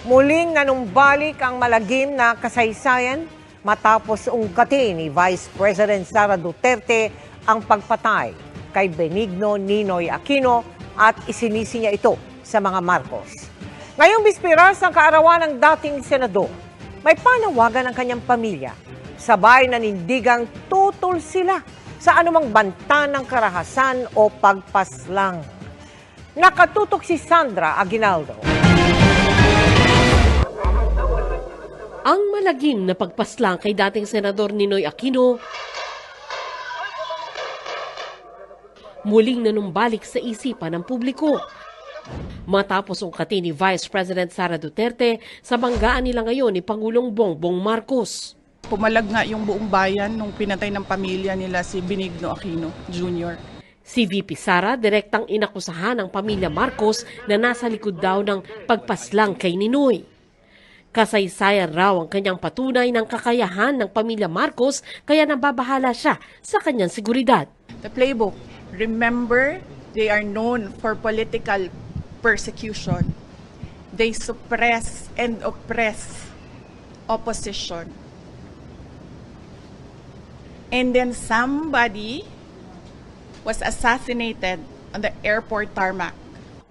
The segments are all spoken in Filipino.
Muling nanumbalik ang malagim na kasaysayan matapos ungkatin ni Vice President Sara Duterte ang pagpatay kay Benigno Ninoy Aquino at isinisi niya ito sa mga Marcos. Ngayong bispiras ng kaarawan ng dating senador, may panawagan ng kanyang pamilya. Sabay nanindigang tutol sila sa anumang banta ng karahasan o pagpaslang. Nakatutok si Sandra Aguinaldo. Ang malagim na pagpaslang kay dating Senador Ninoy Aquino muling nanumbalik sa isipan ng publiko. Matapos ungkatin ni Vice President Sara Duterte sa banggaan nila ngayon ni Pangulong Bongbong Marcos. Pumalag nga yung buong bayan nung pinatay ng pamilya nila si Benigno Aquino Jr. Si VP Sara direktang inakusahan ng pamilya Marcos na nasa likod daw ng pagpaslang kay Ninoy. Kasaysayan raw ang kanyang patunay ng kakayahan ng pamilya Marcos kaya nababahala siya sa kanyang seguridad. The playbook, remember, they are known for political persecution. They suppress and oppress opposition. And then somebody was assassinated on the airport tarmac.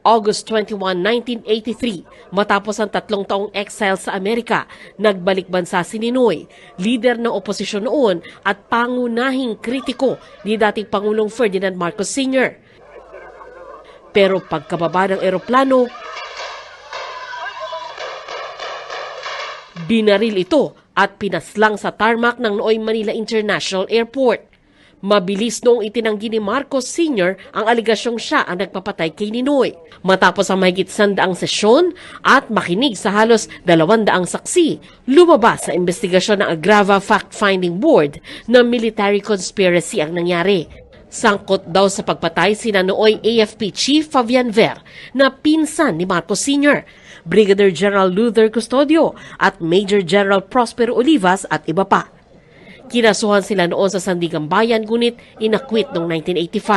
August 21, 1983, matapos ang 3 taong exile sa Amerika, nagbalik bansa si Ninoy, leader ng oposisyon noon at pangunahing kritiko ni dating Pangulong Ferdinand Marcos Sr. Pero pagkababa ng eroplano, binaril ito at pinaslang sa tarmac ng Noy Manila International Airport. Mabilis noong itinanggi ni Marcos Sr. ang aligasyong siya ang nagpapatay kay Ninoy. Matapos ang mahigit 100 sesyon at makinig sa halos 200 saksi, lumabas sa investigasyon ng Agrava Fact-Finding Board na military conspiracy ang nangyari. Sangkot daw sa pagpatay sina nooy AFP Chief Fabian Ver na pinsan ni Marcos Sr., Brigadier General Luther Custodio at Major General Prospero Olivas at iba pa. Kinasuhan sila noon sa Sandigan Bayan ngunit inakwit noong 1985.